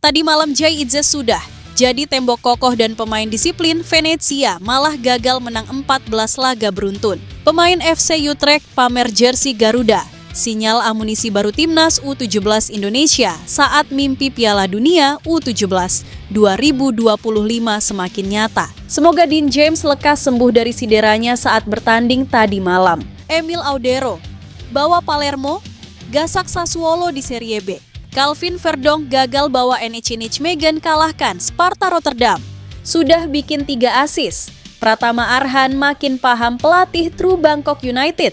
Tadi malam Jay Itzes sudah jadi tembok kokoh dan pemain disiplin Venezia malah gagal menang 14 laga beruntun. Pemain FC Utrecht pamer jersey Garuda, sinyal amunisi baru timnas U17 Indonesia saat mimpi Piala Dunia U17 2025 semakin nyata. Semoga Dean James lekas sembuh dari cederanya saat bertanding tadi malam. Emil Audero bawa Palermo gasak Sassuolo di Serie B. Calvin Verdonk gagal bawa NEC Nijmegen kalahkan Sparta Rotterdam. Sudah bikin 3 assist. Pratama Arhan makin paham pelatih True Bangkok United.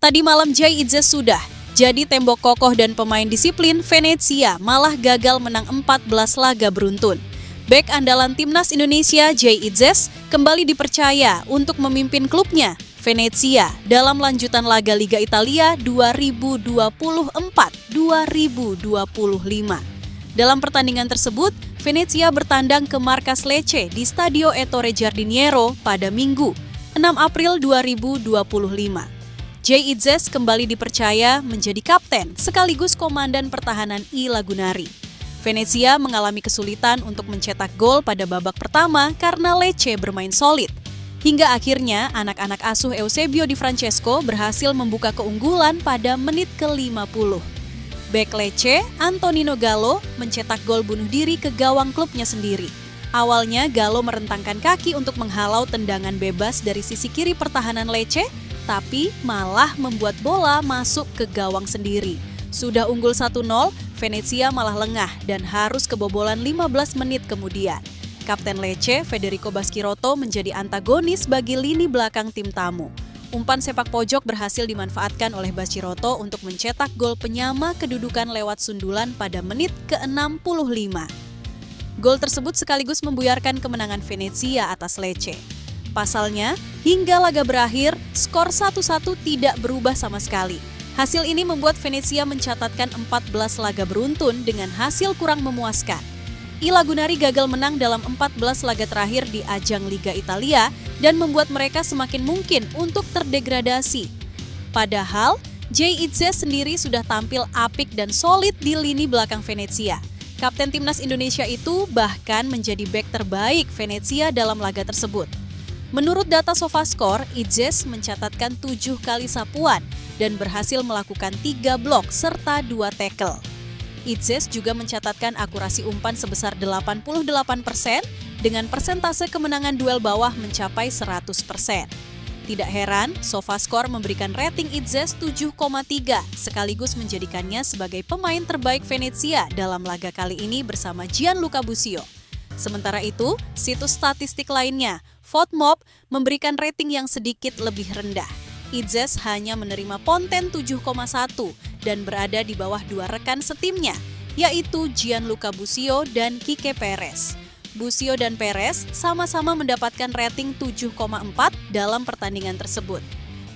Tadi malam Jay Itzes sudah jadi tembok kokoh dan pemain disiplin Venezia malah gagal menang 14 laga beruntun. Bek andalan timnas Indonesia Jay Itzes kembali dipercaya untuk memimpin klubnya Venezia dalam lanjutan laga Liga Italia 2024-2025. Dalam pertandingan tersebut, Venezia bertandang ke markas Lecce di Stadio Ettore Giardiniero pada Minggu, 6 April 2025. Jay Itzes kembali dipercaya menjadi kapten sekaligus komandan pertahanan I Lagunari. Venezia mengalami kesulitan untuk mencetak gol pada babak pertama karena Lecce bermain solid. Hingga akhirnya anak-anak asuh Eusebio Di Francesco berhasil membuka keunggulan pada menit ke-50. Bek Lecce, Antonino Gallo, mencetak gol bunuh diri ke gawang klubnya sendiri. Awalnya Gallo merentangkan kaki untuk menghalau tendangan bebas dari sisi kiri pertahanan Lecce, tapi malah membuat bola masuk ke gawang sendiri. Sudah unggul 1-0, Venezia malah lengah dan harus kebobolan 15 menit kemudian. Kapten Lecce, Federico Baschirotto menjadi antagonis bagi lini belakang tim tamu. Umpan sepak pojok berhasil dimanfaatkan oleh Baschirotto untuk mencetak gol penyama kedudukan lewat sundulan pada menit ke-65. Gol tersebut sekaligus membuyarkan kemenangan Venezia atas Lecce. Pasalnya, hingga laga berakhir, skor 1-1 tidak berubah sama sekali. Hasil ini membuat Venezia mencatatkan 14 laga beruntun dengan hasil kurang memuaskan. I Lagunari gagal menang dalam 14 laga terakhir di ajang Liga Italia dan membuat mereka semakin mungkin untuk terdegradasi. Padahal, Jay Itzes sendiri sudah tampil apik dan solid di lini belakang Venezia. Kapten timnas Indonesia itu bahkan menjadi bek terbaik Venezia dalam laga tersebut. Menurut data SofaScore, Itzes mencatatkan 7 kali sapuan dan berhasil melakukan 3 blok serta 2 tackle. Itzes juga mencatatkan akurasi umpan sebesar 88% dengan persentase kemenangan duel bawah mencapai 100%. Tidak heran, SofaScore memberikan rating Itzes 7,3 sekaligus menjadikannya sebagai pemain terbaik Venezia dalam laga kali ini bersama Gianluca Busio. Sementara itu, situs statistik lainnya, VoteMob, memberikan rating yang sedikit lebih rendah. Itzes hanya menerima Ponten 7,1 dan berada di bawah 2 rekan setimnya, yaitu Gianluca Busio dan Quique Perez. Busio dan Perez sama-sama mendapatkan rating 7,4 dalam pertandingan tersebut.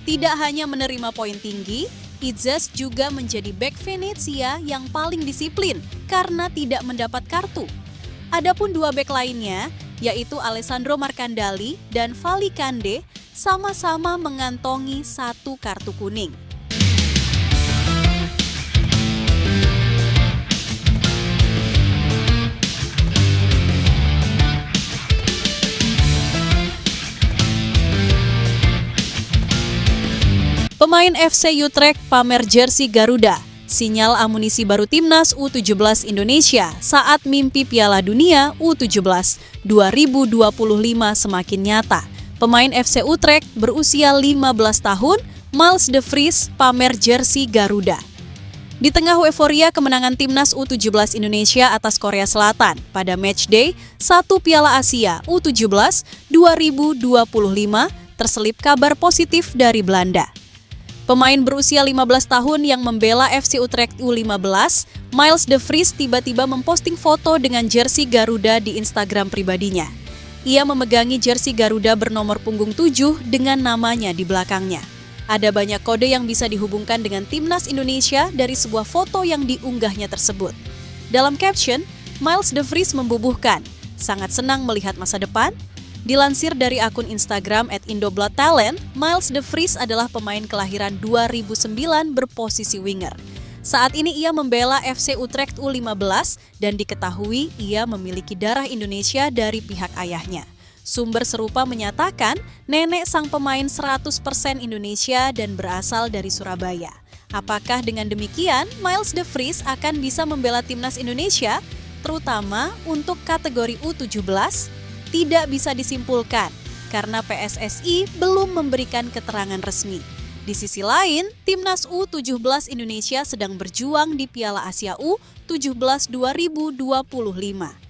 Tidak hanya menerima poin tinggi, Itzes juga menjadi bek Venezia yang paling disiplin karena tidak mendapat kartu. Adapun 2 bek lainnya, yaitu Alessandro Marcandali dan Fali Kande, sama-sama mengantongi 1 kartu kuning. Pemain FC Utrecht pamer jersey Garuda, sinyal amunisi baru timnas U17 Indonesia saat mimpi Piala Dunia U17 2025 semakin nyata. Pemain FC Utrecht berusia 15 tahun, Miles de Vries pamer jersey Garuda. Di tengah euforia kemenangan timnas U17 Indonesia atas Korea Selatan pada matchday 1 Piala Asia U17 2025 terselip kabar positif dari Belanda. Pemain berusia 15 tahun yang membela FC Utrecht U15, Miles de Vries tiba-tiba memposting foto dengan jersey Garuda di Instagram pribadinya. Ia memegangi jersey Garuda bernomor punggung 7 dengan namanya di belakangnya. Ada banyak kode yang bisa dihubungkan dengan timnas Indonesia dari sebuah foto yang diunggahnya tersebut. Dalam caption, Miles de Vries membubuhkan, "Sangat senang melihat masa depan. Dilansir dari akun Instagram @indobloodtalent, Miles De Vries adalah pemain kelahiran 2009 berposisi winger. Saat ini ia membela FC Utrecht U15 dan diketahui ia memiliki darah Indonesia dari pihak ayahnya. Sumber serupa menyatakan nenek sang pemain 100% Indonesia dan berasal dari Surabaya. Apakah dengan demikian Miles De Vries akan bisa membela timnas Indonesia, terutama untuk kategori U17? Tidak bisa disimpulkan karena PSSI belum memberikan keterangan resmi. Di sisi lain, timnas U17 Indonesia sedang berjuang di Piala Asia U17 2025.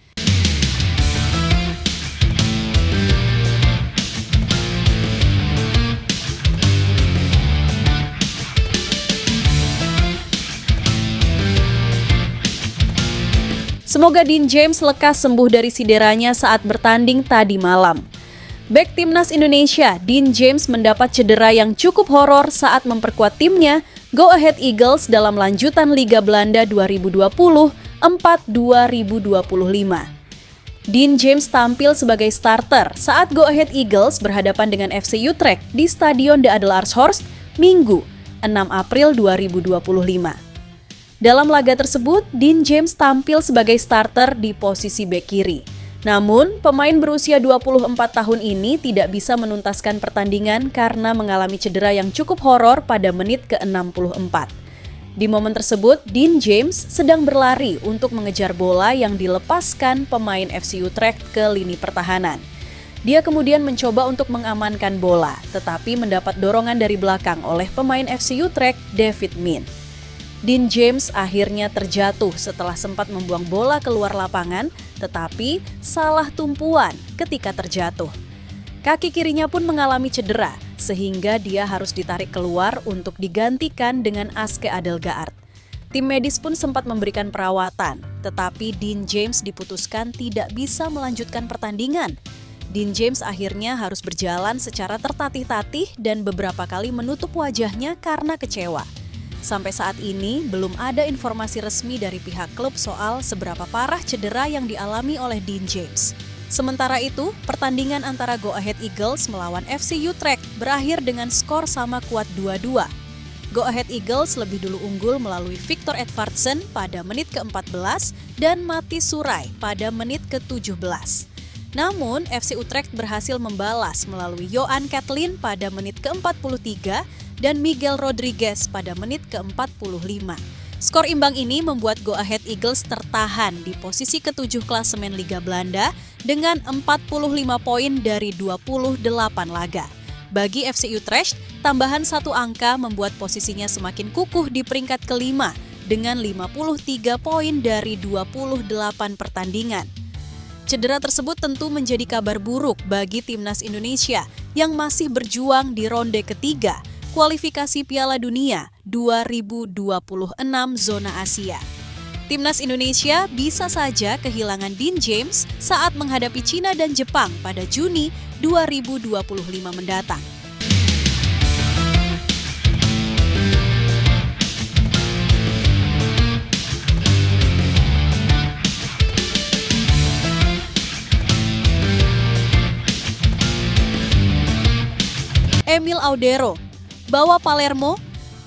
Semoga Dean James lekas sembuh dari cederanya saat bertanding tadi malam. Bek timnas Indonesia, Dean James mendapat cedera yang cukup horor saat memperkuat timnya Go Ahead Eagles dalam lanjutan Liga Belanda 2020-4-2025. Dean James tampil sebagai starter saat Go Ahead Eagles berhadapan dengan FC Utrecht di Stadion De Adelaarshorst, Minggu, 6 April 2025. Dalam laga tersebut, Dean James tampil sebagai starter di posisi bek kiri. Namun, pemain berusia 24 tahun ini tidak bisa menuntaskan pertandingan karena mengalami cedera yang cukup horor pada menit ke-64. Di momen tersebut, Dean James sedang berlari untuk mengejar bola yang dilepaskan pemain FC Utrecht ke lini pertahanan. Dia kemudian mencoba untuk mengamankan bola, tetapi mendapat dorongan dari belakang oleh pemain FC Utrecht, David Min. Dean James akhirnya terjatuh setelah sempat membuang bola keluar lapangan, tetapi salah tumpuan ketika terjatuh. Kaki kirinya pun mengalami cedera, sehingga dia harus ditarik keluar untuk digantikan dengan Aske Adelgaard. Tim medis pun sempat memberikan perawatan, tetapi Dean James diputuskan tidak bisa melanjutkan pertandingan. Dean James akhirnya harus berjalan secara tertatih-tatih dan beberapa kali menutup wajahnya karena kecewa. Sampai saat ini, belum ada informasi resmi dari pihak klub soal seberapa parah cedera yang dialami oleh Dean James. Sementara itu, pertandingan antara Go Ahead Eagles melawan FC Utrecht berakhir dengan skor sama kuat 2-2. Go Ahead Eagles lebih dulu unggul melalui Victor Edvardsen pada menit ke-14 dan Mati Surai pada menit ke-17. Namun, FC Utrecht berhasil membalas melalui Johan Catlin pada menit ke-43 dan Miguel Rodriguez pada menit ke-45. Skor imbang ini membuat Go Ahead Eagles tertahan di posisi ke-7 klasemen Liga Belanda dengan 45 poin dari 28 laga. Bagi FC Utrecht, tambahan satu angka membuat posisinya semakin kukuh di peringkat kelima dengan 53 poin dari 28 pertandingan. Cedera tersebut tentu menjadi kabar buruk bagi timnas Indonesia yang masih berjuang di ronde ketiga kualifikasi Piala Dunia 2026 zona Asia. Timnas Indonesia bisa saja kehilangan Dean James saat menghadapi Cina dan Jepang pada Juni 2025 mendatang. Emil Audero bawa Palermo,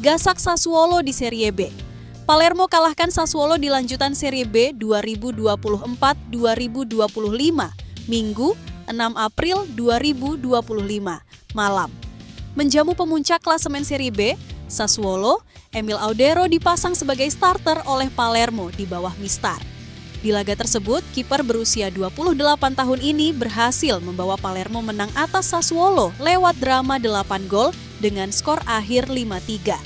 gasak Sassuolo di Serie B. Palermo kalahkan Sassuolo di lanjutan Serie B 2024-2025, Minggu 6 April 2025, malam. Menjamu pemuncak klasemen Serie B, Sassuolo, Emil Audero dipasang sebagai starter oleh Palermo di bawah Mistar. Di laga tersebut, kiper berusia 28 tahun ini berhasil membawa Palermo menang atas Sassuolo lewat drama 8 gol dengan skor akhir 5-3.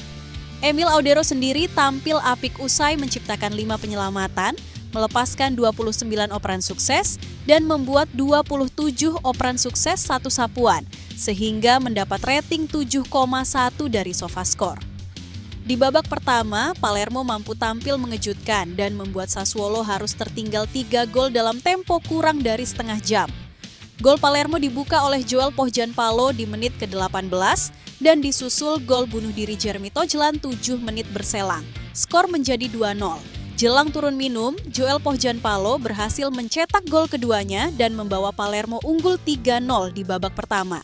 Emil Audero sendiri tampil apik usai menciptakan 5 penyelamatan, melepaskan 29 operan sukses, dan membuat 27 operan sukses satu sapuan, sehingga mendapat rating 7,1 dari SofaScore. Di babak pertama, Palermo mampu tampil mengejutkan dan membuat Sassuolo harus tertinggal 3 gol dalam tempo kurang dari setengah jam. Gol Palermo dibuka oleh Joel Pohjanpalo di menit ke-18 dan disusul gol bunuh diri Jeremy Tojlan 7 menit berselang. Skor menjadi 2-0. Jelang turun minum, Joel Pohjanpalo berhasil mencetak gol keduanya dan membawa Palermo unggul 3-0 di babak pertama.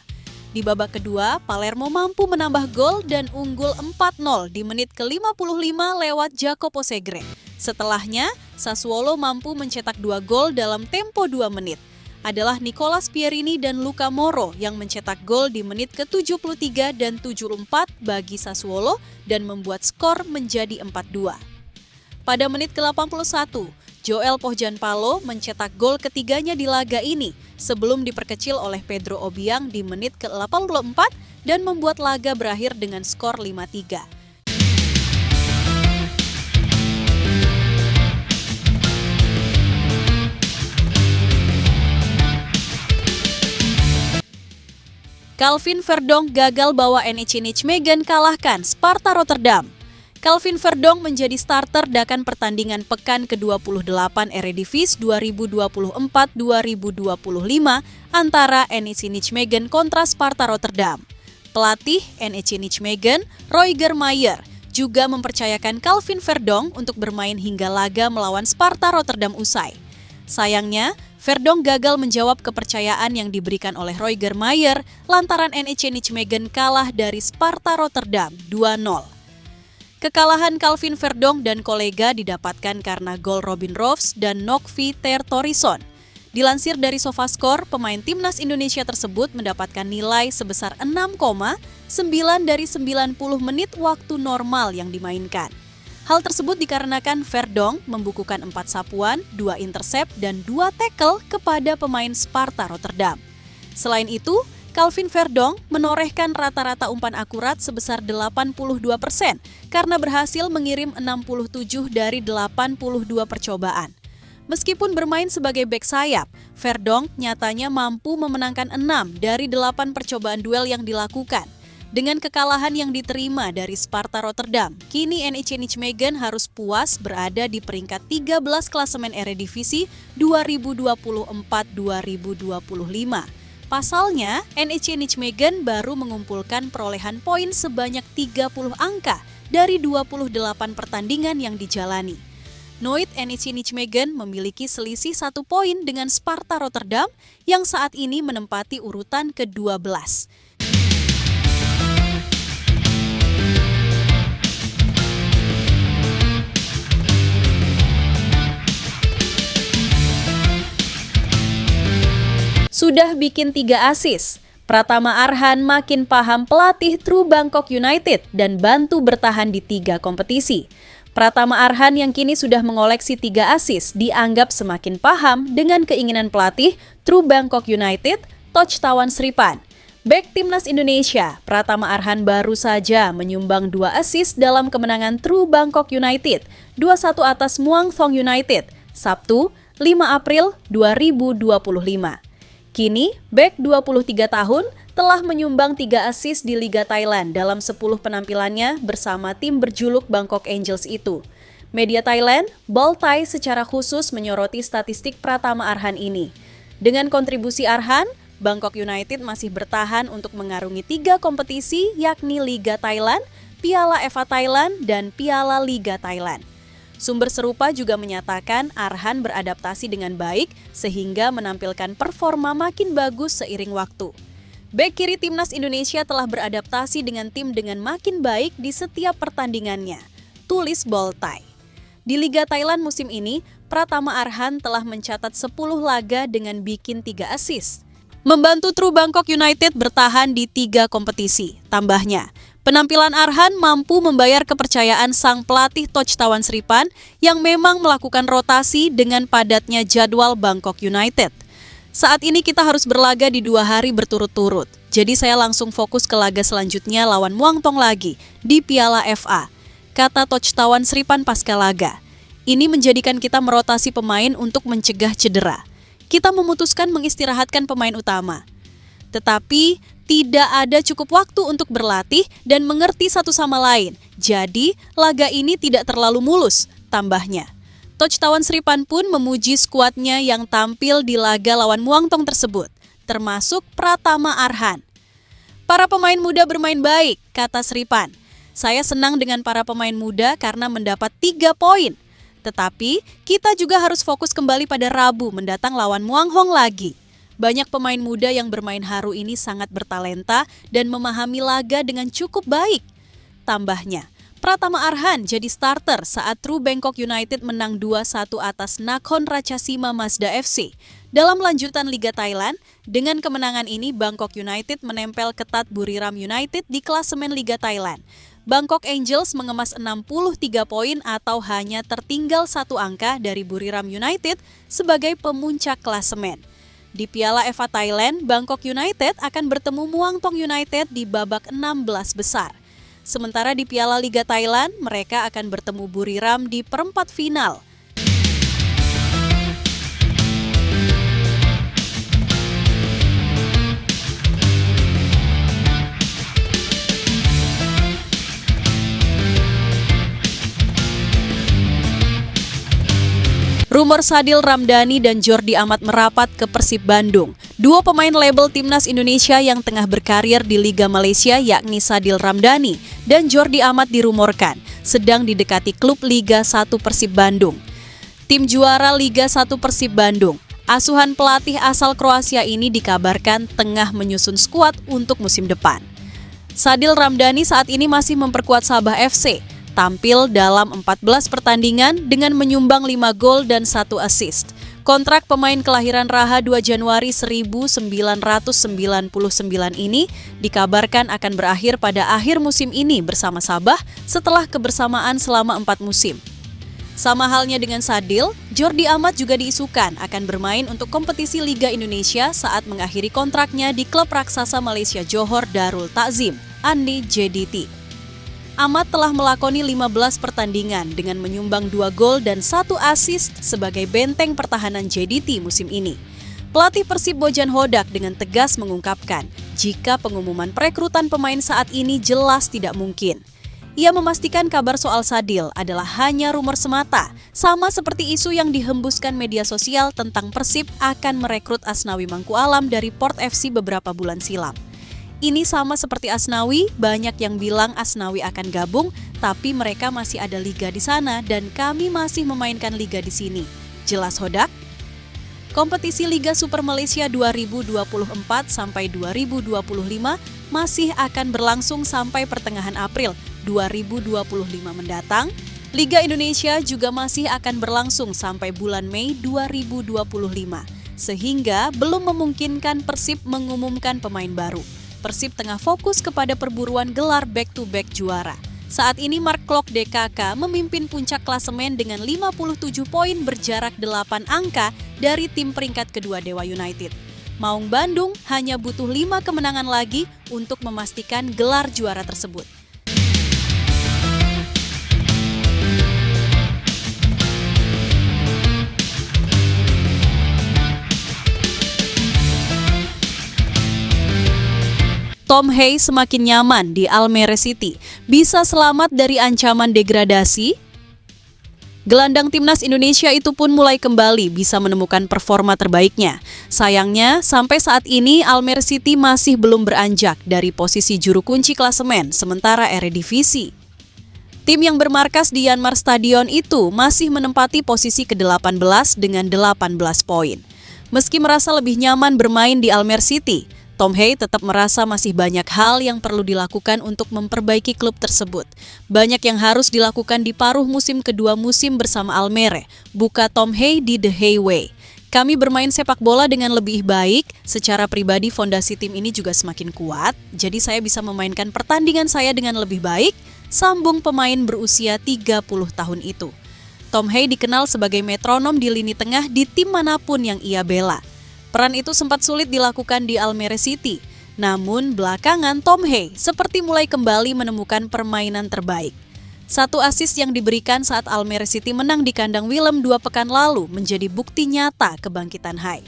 Di babak kedua, Palermo mampu menambah gol dan unggul 4-0 di menit ke-55 lewat Jacopo Segre. Setelahnya, Sassuolo mampu mencetak 2 gol dalam tempo 2 menit. Adalah Nicolas Pierini dan Luca Moro yang mencetak gol di menit ke-73 dan 74 bagi Sassuolo dan membuat skor menjadi 4-2. Pada menit ke-81, Joel Pohjanpalo mencetak gol ketiganya di laga ini sebelum diperkecil oleh Pedro Obiang di menit ke-84 dan membuat laga berakhir dengan skor 5-3. Calvin Verdonk gagal bawa NEC Nijmegen kalahkan Sparta Rotterdam. Calvin Verdonk menjadi starter dakan pertandingan pekan ke-28 Eredivisie 2024-2025 antara NEC Nijmegen kontra Sparta Rotterdam. Pelatih NEC Nijmegen, Roiger Meijer, juga mempercayakan Calvin Verdonk untuk bermain hingga laga melawan Sparta Rotterdam usai. Sayangnya, Verdonk gagal menjawab kepercayaan yang diberikan oleh Roiger Meijer lantaran NEC Nijmegen kalah dari Sparta Rotterdam 2-0. Kekalahan Calvin Verdonk dan kolega didapatkan karena gol Robin Roos dan Nokvi Ter Torison. Dilansir dari SofaScore, pemain timnas Indonesia tersebut mendapatkan nilai sebesar 6,9 dari 90 menit waktu normal yang dimainkan. Hal tersebut dikarenakan Verdonk membukukan 4 sapuan, 2 intercept, dan 2 tackle kepada pemain Sparta Rotterdam. Selain itu, Calvin Verdonk menorehkan rata-rata umpan akurat sebesar 82% karena berhasil mengirim 67 dari 82 percobaan. Meskipun bermain sebagai bek sayap, Verdonk nyatanya mampu memenangkan 6 dari 8 percobaan duel yang dilakukan. Dengan kekalahan yang diterima dari Sparta Rotterdam, kini NEC Nijmegen harus puas berada di peringkat 13 klasemen Eredivisie 2024-2025. Pasalnya, NEC Nijmegen baru mengumpulkan perolehan poin sebanyak 30 angka dari 28 pertandingan yang dijalani. Nooit NEC Nijmegen memiliki selisih 1 poin dengan Sparta Rotterdam yang saat ini menempati urutan ke-12. Sudah bikin 3 assist, Pratama Arhan makin paham pelatih True Bangkok United dan bantu bertahan di 3 kompetisi. Pratama Arhan yang kini sudah mengoleksi 3 assist dianggap semakin paham dengan keinginan pelatih True Bangkok United, Toch Tawan Sripan. Bek Timnas Indonesia, Pratama Arhan baru saja menyumbang 2 assist dalam kemenangan True Bangkok United 2-1 atas Muang Thong United, Sabtu 5 April 2025. Kini, bek 23 tahun telah menyumbang 3 assist di Liga Thailand dalam 10 penampilannya bersama tim berjuluk Bangkok Angels itu. Media Thailand, Ball Thai secara khusus menyoroti statistik Pratama Arhan ini. Dengan kontribusi Arhan, Bangkok United masih bertahan untuk mengarungi 3 kompetisi yakni Liga Thailand, Piala FA Thailand, dan Piala Liga Thailand. Sumber serupa juga menyatakan Arhan beradaptasi dengan baik sehingga menampilkan performa makin bagus seiring waktu. Bek kiri Timnas Indonesia telah beradaptasi dengan tim dengan makin baik di setiap pertandingannya, tulis Ball Thai. Di Liga Thailand musim ini, Pratama Arhan telah mencatat 10 laga dengan bikin 3 assist. Membantu True Bangkok United bertahan di 3 kompetisi. Tambahnya, penampilan Arhan mampu membayar kepercayaan sang pelatih Toch Tawan Sripan yang memang melakukan rotasi dengan padatnya jadwal Bangkok United. Saat ini kita harus berlaga di 2 hari berturut-turut. Jadi saya langsung fokus ke laga selanjutnya lawan Muang Thong lagi di Piala FA, kata Toch Tawan Sripan pasca laga. Ini menjadikan kita merotasi pemain untuk mencegah cedera. Kita memutuskan mengistirahatkan pemain utama. Tetapi tidak ada cukup waktu untuk berlatih dan mengerti satu sama lain. Jadi, laga ini tidak terlalu mulus, tambahnya. Toch Tawan Sripan pun memuji skuadnya yang tampil di laga lawan Muang Thong tersebut, termasuk Pratama Arhan. Para pemain muda bermain baik, kata Sripan. Saya senang dengan para pemain muda karena mendapat 3 poin. Tetapi, kita juga harus fokus kembali pada Rabu mendatang lawan Muang Hong lagi. Banyak pemain muda yang bermain haru ini sangat bertalenta dan memahami laga dengan cukup baik. Tambahnya, Pratama Arhan jadi starter saat True Bangkok United menang 2-1 atas Nakhon Ratchasima Mazda FC. Dalam lanjutan Liga Thailand, dengan kemenangan ini Bangkok United menempel ketat Buriram United di klasemen Liga Thailand. Bangkok Angels mengemas 63 poin atau hanya tertinggal 1 angka dari Buriram United sebagai pemuncak klasemen. Di Piala FA Thailand, Bangkok United akan bertemu Muang Thong United di babak 16 besar. Sementara di Piala Liga Thailand, mereka akan bertemu Buriram di perempat final. Rumor Sadil Ramdhani dan Jordi Amat merapat ke Persib Bandung. Dua pemain label Timnas Indonesia yang tengah berkarir di Liga Malaysia yakni Sadil Ramdhani dan Jordi Amat dirumorkan sedang didekati klub Liga 1 Persib Bandung. Tim juara Liga 1 Persib Bandung, asuhan pelatih asal Kroasia ini dikabarkan tengah menyusun skuad untuk musim depan. Sadil Ramdhani saat ini masih memperkuat Sabah FC. Tampil dalam 14 pertandingan dengan menyumbang 5 gol dan 1 assist. Kontrak pemain kelahiran Raha 2 Januari 1999 ini dikabarkan akan berakhir pada akhir musim ini bersama Sabah setelah kebersamaan selama 4 musim. Sama halnya dengan Sadil, Jordi Amat juga diisukan akan bermain untuk kompetisi Liga Indonesia saat mengakhiri kontraknya di klub raksasa Malaysia Johor Darul Takzim, ANDI JDT. Amat telah melakoni 15 pertandingan dengan menyumbang 2 gol dan 1 assist sebagai benteng pertahanan JDT musim ini. Pelatih Persib Bojan Hodak dengan tegas mengungkapkan jika pengumuman perekrutan pemain saat ini jelas tidak mungkin. Ia memastikan kabar soal Sadil adalah hanya rumor semata, sama seperti isu yang dihembuskan media sosial tentang Persib akan merekrut Asnawi Mangku Alam dari Port FC beberapa bulan silam. Ini sama seperti Asnawi, banyak yang bilang Asnawi akan gabung, tapi mereka masih ada liga di sana dan kami masih memainkan liga di sini. Jelas Hodak? Kompetisi Liga Super Malaysia 2024 sampai 2025 masih akan berlangsung sampai pertengahan April 2025 mendatang. Liga Indonesia juga masih akan berlangsung sampai bulan Mei 2025, sehingga belum memungkinkan Persib mengumumkan pemain baru. Persib tengah fokus kepada perburuan gelar back-to-back juara. Saat ini Mark Klok DKK memimpin puncak klasemen dengan 57 poin berjarak 8 angka dari tim peringkat kedua Dewa United. Maung Bandung hanya butuh 5 kemenangan lagi untuk memastikan gelar juara tersebut. Tom Hay semakin nyaman di Almere City, bisa selamat dari ancaman degradasi? Gelandang Timnas Indonesia itu pun mulai kembali bisa menemukan performa terbaiknya. Sayangnya, sampai saat ini Almere City masih belum beranjak dari posisi juru kunci klasemen sementara Eredivisie. Tim yang bermarkas di Yanmar Stadion itu masih menempati posisi ke-18 dengan 18 poin. Meski merasa lebih nyaman bermain di Almere City, Tom Hay tetap merasa masih banyak hal yang perlu dilakukan untuk memperbaiki klub tersebut. Banyak yang harus dilakukan di paruh musim kedua musim bersama Almere, buka Tom Hay di The Hay Way. Kami bermain sepak bola dengan lebih baik, secara pribadi fondasi tim ini juga semakin kuat, jadi saya bisa memainkan pertandingan saya dengan lebih baik, sambung pemain berusia 30 tahun itu. Tom Hay dikenal sebagai metronom di lini tengah di tim manapun yang ia bela. Peran itu sempat sulit dilakukan di Almere City, namun belakangan Tom Hay seperti mulai kembali menemukan permainan terbaik. 1 assist yang diberikan saat Almere City menang di kandang Willem 2 pekan lalu menjadi bukti nyata kebangkitan Hay.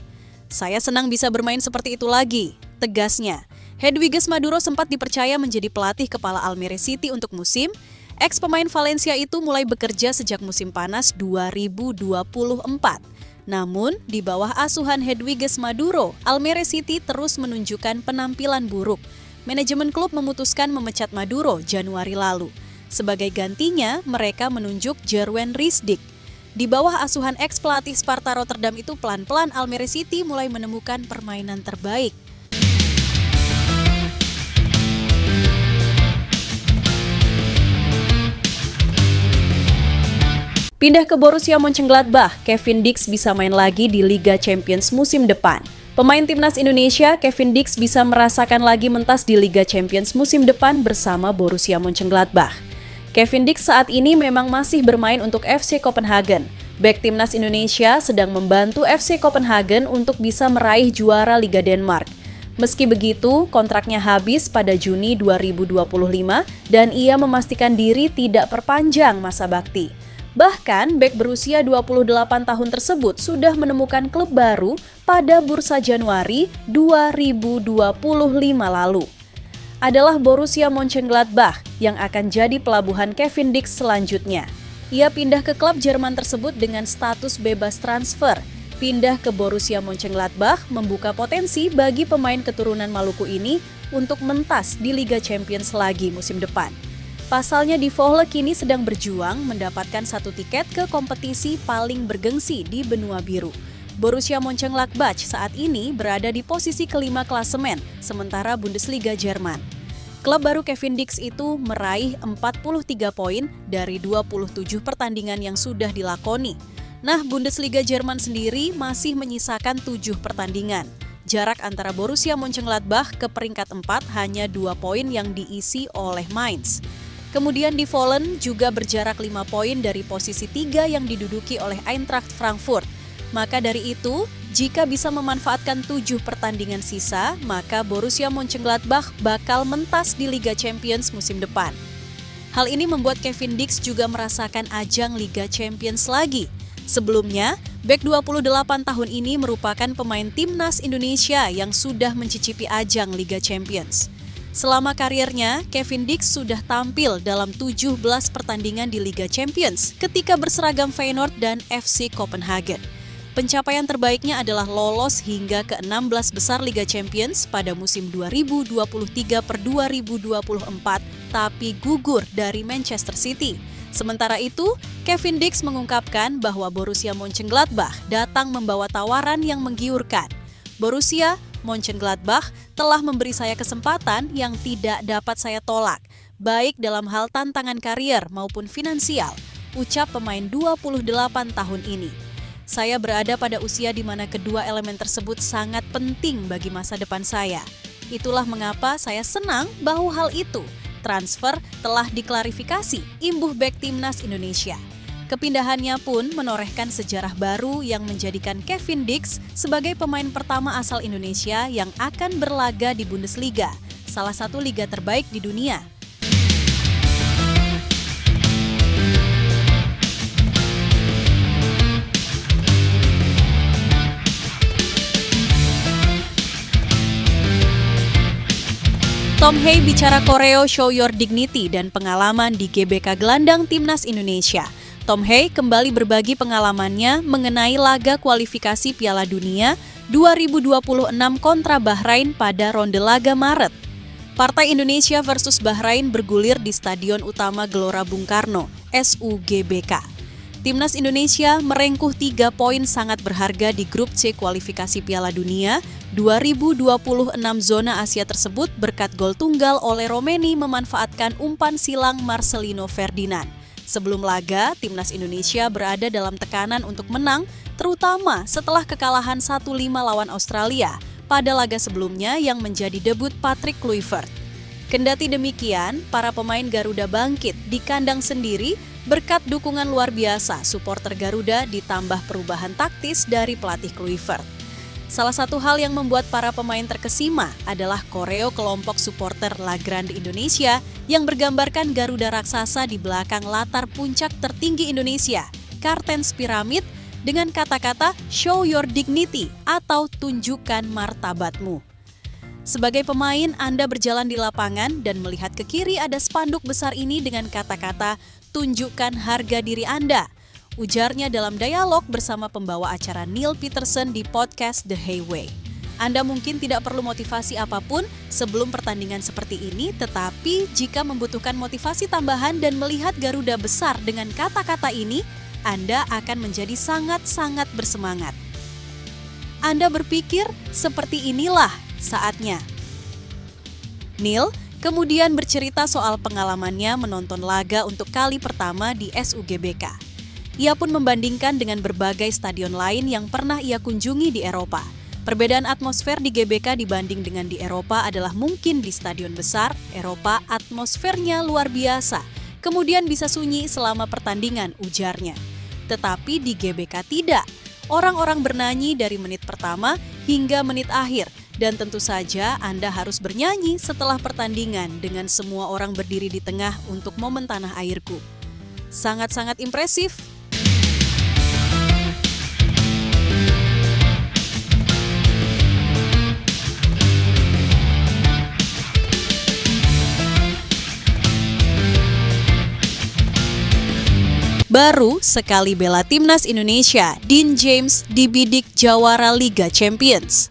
Saya senang bisa bermain seperti itu lagi, tegasnya. Hedwiges Maduro sempat dipercaya menjadi pelatih kepala Almere City untuk musim. Ex-pemain Valencia itu mulai bekerja sejak musim panas 2024. Namun, di bawah asuhan Hedwiges Maduro, Almere City terus menunjukkan penampilan buruk. Manajemen klub memutuskan memecat Maduro Januari lalu. Sebagai gantinya, mereka menunjuk Jerwen Rizdik. Di bawah asuhan ex-pelatih Sparta Rotterdam itu pelan-pelan Almere City mulai menemukan permainan terbaik. Pindah ke Borussia Mönchengladbach, Kevin Dix bisa main lagi di Liga Champions musim depan. Pemain timnas Indonesia, Kevin Dix bisa merasakan lagi mentas di Liga Champions musim depan bersama Borussia Mönchengladbach. Kevin Dix saat ini memang masih bermain untuk FC Copenhagen. Bek timnas Indonesia sedang membantu FC Copenhagen untuk bisa meraih juara Liga Denmark. Meski begitu, kontraknya habis pada Juni 2025 dan ia memastikan diri tidak perpanjang masa bakti. Bahkan, bek berusia 28 tahun tersebut sudah menemukan klub baru pada bursa Januari 2025 lalu. Adalah Borussia Mönchengladbach yang akan jadi pelabuhan Kevin Dix selanjutnya. Ia pindah ke klub Jerman tersebut dengan status bebas transfer. Pindah ke Borussia Mönchengladbach membuka potensi bagi pemain keturunan Maluku ini untuk mentas di Liga Champions lagi musim depan. Pasalnya Die Volle kini sedang berjuang mendapatkan satu tiket ke kompetisi paling bergengsi di benua biru. Borussia Mönchengladbach saat ini berada di posisi kelima klasemen, sementara Bundesliga Jerman. Klub baru Kevin Dix itu meraih 43 poin dari 27 pertandingan yang sudah dilakoni. Nah, Bundesliga Jerman sendiri masih menyisakan 7 pertandingan. Jarak antara Borussia Mönchengladbach ke peringkat 4 hanya 2 poin yang diisi oleh Mainz. Kemudian Die Volle juga berjarak 5 poin dari posisi 3 yang diduduki oleh Eintracht Frankfurt. Maka dari itu, jika bisa memanfaatkan 7 pertandingan sisa, maka Borussia Mönchengladbach bakal mentas di Liga Champions musim depan. Hal ini membuat Kevin Dix juga merasakan ajang Liga Champions lagi. Sebelumnya, bek 28 tahun ini merupakan pemain timnas Indonesia yang sudah mencicipi ajang Liga Champions. Selama karirnya, Kevin Dix sudah tampil dalam 17 pertandingan di Liga Champions ketika berseragam Feyenoord dan FC Copenhagen. Pencapaian terbaiknya adalah lolos hingga ke-16 besar Liga Champions pada musim 2023-2024, tapi gugur dari Manchester City. Sementara itu, Kevin Dix mengungkapkan bahwa Borussia Mönchengladbach datang membawa tawaran yang menggiurkan. Borussia Mönchengladbach telah memberi saya kesempatan yang tidak dapat saya tolak, baik dalam hal tantangan karier maupun finansial, ucap pemain 28 tahun ini. Saya berada pada usia di mana kedua elemen tersebut sangat penting bagi masa depan saya. Itulah mengapa saya senang bahwa hal itu, transfer telah diklarifikasi, imbuh bek timnas Indonesia. Kepindahannya pun menorehkan sejarah baru yang menjadikan Kevin Dix sebagai pemain pertama asal Indonesia yang akan berlaga di Bundesliga, salah satu liga terbaik di dunia. Tom Hei bicara koreo Show Your Dignity dan pengalaman di GBK Gelandang Timnas Indonesia. Tom Hei kembali berbagi pengalamannya mengenai laga kualifikasi Piala Dunia 2026 kontra Bahrain pada ronde laga Maret. Partai Indonesia versus Bahrain bergulir di Stadion Utama Gelora Bung Karno, SUGBK. Timnas Indonesia merengkuh 3 poin sangat berharga di grup C kualifikasi Piala Dunia 2026 zona Asia tersebut berkat gol tunggal oleh Romeni memanfaatkan umpan silang Marcelino Ferdinand. Sebelum laga, Timnas Indonesia berada dalam tekanan untuk menang, terutama setelah kekalahan 1-5 lawan Australia pada laga sebelumnya yang menjadi debut Patrick Kluivert. Kendati demikian, para pemain Garuda bangkit di kandang sendiri berkat dukungan luar biasa supporter Garuda ditambah perubahan taktis dari pelatih Kluivert. Salah satu hal yang membuat para pemain terkesima adalah koreo kelompok supporter La Grande Indonesia yang bergambarkan Garuda raksasa di belakang latar puncak tertinggi Indonesia, Kartens Piramid, dengan kata-kata Show Your Dignity atau tunjukkan martabatmu. Sebagai pemain, Anda berjalan di lapangan dan melihat ke kiri ada spanduk besar ini dengan kata-kata tunjukkan harga diri Anda. Ujarnya dalam dialog bersama pembawa acara Neil Peterson di podcast The Highway. Anda mungkin tidak perlu motivasi apapun sebelum pertandingan seperti ini, tetapi jika membutuhkan motivasi tambahan dan melihat Garuda besar dengan kata-kata ini, Anda akan menjadi sangat-sangat bersemangat. Anda berpikir seperti inilah saatnya. Neil kemudian bercerita soal pengalamannya menonton laga untuk kali pertama di SUGBK. Ia pun membandingkan dengan berbagai stadion lain yang pernah ia kunjungi di Eropa. Perbedaan atmosfer di GBK dibanding dengan di Eropa adalah mungkin di stadion besar, Eropa atmosfernya luar biasa, kemudian bisa sunyi selama pertandingan, ujarnya. Tetapi di GBK tidak. Orang-orang bernyanyi dari menit pertama hingga menit akhir, dan tentu saja Anda harus bernyanyi setelah pertandingan dengan semua orang berdiri di tengah untuk momen tanah airku. Sangat-sangat impresif. Baru sekali bela timnas Indonesia, Dean James dibidik jawara Liga Champions.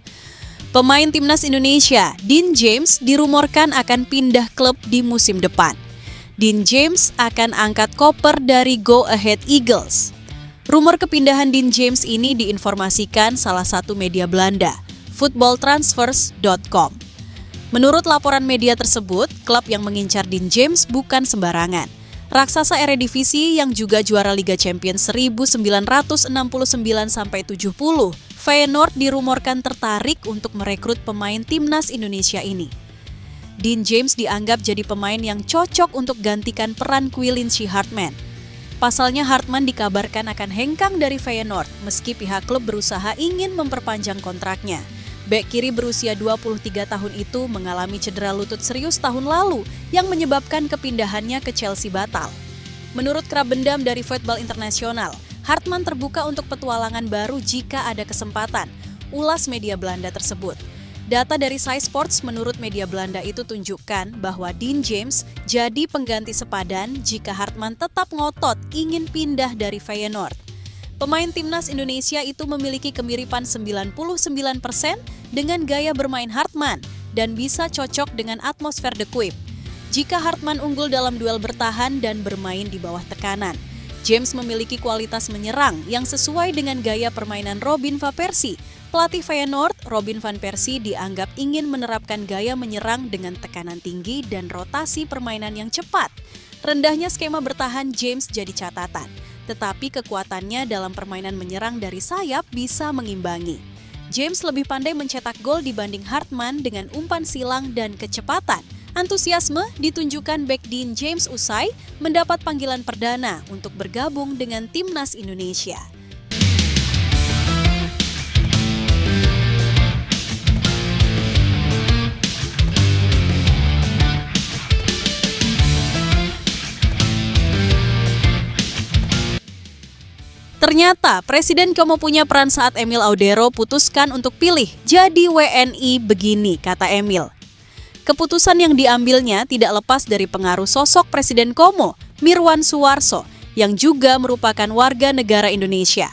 Pemain timnas Indonesia, Dean James, dirumorkan akan pindah klub di musim depan. Dean James akan angkat koper dari Go Ahead Eagles. Rumor kepindahan Dean James ini diinformasikan salah satu media Belanda, footballtransfers.com. Menurut laporan media tersebut, klub yang mengincar Dean James bukan sembarangan. Raksasa Eredivisie yang juga juara Liga Champions 1969-70, Feyenoord dirumorkan tertarik untuk merekrut pemain timnas Indonesia ini. Dean James dianggap jadi pemain yang cocok untuk gantikan peran Quillinsky Hartman. Pasalnya Hartman dikabarkan akan hengkang dari Feyenoord meski pihak klub berusaha ingin memperpanjang kontraknya. Bek kiri berusia 23 tahun itu mengalami cedera lutut serius tahun lalu yang menyebabkan kepindahannya ke Chelsea batal. Menurut kerab bendam dari Voetbal Internasional, Hartman terbuka untuk petualangan baru jika ada kesempatan, ulas media Belanda tersebut. Data dari Sky Sports menurut media Belanda itu tunjukkan bahwa Dean James jadi pengganti sepadan jika Hartman tetap ngotot ingin pindah dari Feyenoord. Pemain timnas Indonesia itu memiliki kemiripan 99% dengan gaya bermain Hartman dan bisa cocok dengan atmosfer The Kuip. Jika Hartman unggul dalam duel bertahan dan bermain di bawah tekanan, James memiliki kualitas menyerang yang sesuai dengan gaya permainan Robin van Persie. Pelatih Feyenoord, Robin van Persie, dianggap ingin menerapkan gaya menyerang dengan tekanan tinggi dan rotasi permainan yang cepat. Rendahnya skema bertahan James jadi catatan, tetapi kekuatannya dalam permainan menyerang dari sayap bisa mengimbangi. James lebih pandai mencetak gol dibanding Hartman dengan umpan silang dan kecepatan. Antusiasme ditunjukkan bek Dean James usai mendapat panggilan perdana untuk bergabung dengan timnas Indonesia. Ternyata Presiden Como punya peran saat Emil Audero putuskan untuk pilih jadi WNI begini, kata Emil. Keputusan yang diambilnya tidak lepas dari pengaruh sosok Presiden Como, Mirwan Suwarso, yang juga merupakan warga negara Indonesia.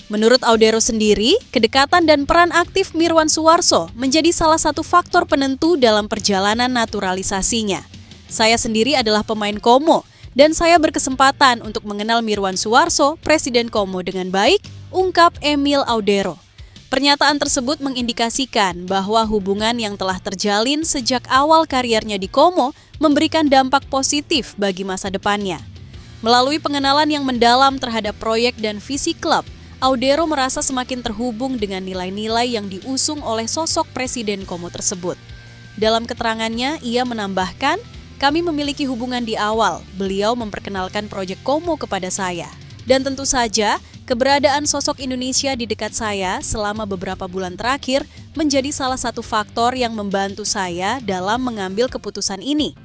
Menurut Audero sendiri, kedekatan dan peran aktif Mirwan Suwarso menjadi salah satu faktor penentu dalam perjalanan naturalisasinya. Saya sendiri adalah pemain Como, dan saya berkesempatan untuk mengenal Mirwan Suwarso, Presiden Como dengan baik, ungkap Emil Audero. Pernyataan tersebut mengindikasikan bahwa hubungan yang telah terjalin sejak awal kariernya di Como memberikan dampak positif bagi masa depannya. Melalui pengenalan yang mendalam terhadap proyek dan visi klub, Audero merasa semakin terhubung dengan nilai-nilai yang diusung oleh sosok Presiden Como tersebut. Dalam keterangannya, ia menambahkan, "Kami memiliki hubungan di awal, beliau memperkenalkan proyek Como kepada saya. Dan tentu saja, keberadaan sosok Indonesia di dekat saya selama beberapa bulan terakhir menjadi salah satu faktor yang membantu saya dalam mengambil keputusan ini."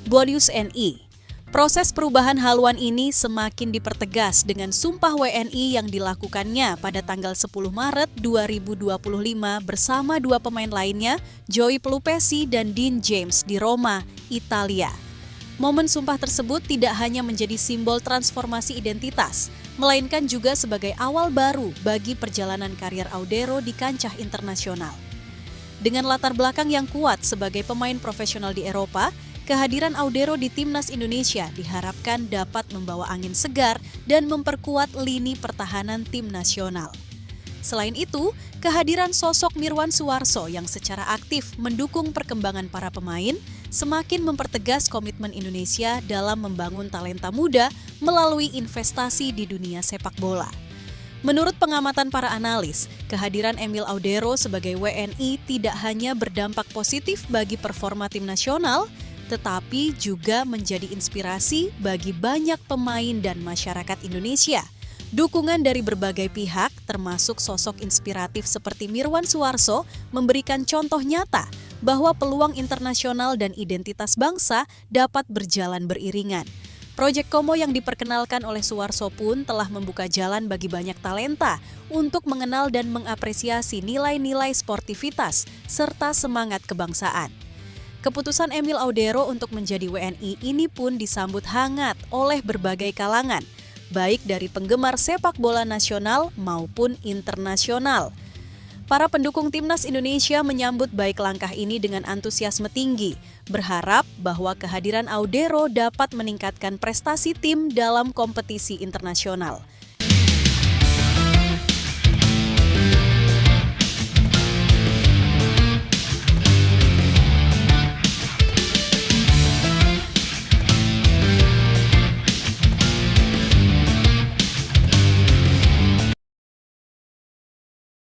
Blodius NI. Proses perubahan haluan ini semakin dipertegas dengan Sumpah WNI yang dilakukannya pada tanggal 10 Maret 2025 bersama dua pemain lainnya, Joey Pelupesi dan Dean James di Roma, Italia. Momen sumpah tersebut tidak hanya menjadi simbol transformasi identitas, melainkan juga sebagai awal baru bagi perjalanan karier Audero di kancah internasional. Dengan latar belakang yang kuat sebagai pemain profesional di Eropa, kehadiran Audero di Timnas Indonesia diharapkan dapat membawa angin segar dan memperkuat lini pertahanan tim nasional. Selain itu, kehadiran sosok Mirwan Suwarso yang secara aktif mendukung perkembangan para pemain semakin mempertegas komitmen Indonesia dalam membangun talenta muda melalui investasi di dunia sepak bola. Menurut pengamatan para analis, kehadiran Emil Audero sebagai WNI tidak hanya berdampak positif bagi performa tim nasional, tetapi juga menjadi inspirasi bagi banyak pemain dan masyarakat Indonesia. Dukungan dari berbagai pihak, termasuk sosok inspiratif seperti Mirwan Suwarso, memberikan contoh nyata bahwa peluang internasional dan identitas bangsa dapat berjalan beriringan. Proyek Komo yang diperkenalkan oleh Suwarso pun telah membuka jalan bagi banyak talenta untuk mengenal dan mengapresiasi nilai-nilai sportivitas serta semangat kebangsaan. Keputusan Emil Audero untuk menjadi WNI ini pun disambut hangat oleh berbagai kalangan, baik dari penggemar sepak bola nasional maupun internasional. Para pendukung Timnas Indonesia menyambut baik langkah ini dengan antusiasme tinggi, berharap bahwa kehadiran Audero dapat meningkatkan prestasi tim dalam kompetisi internasional.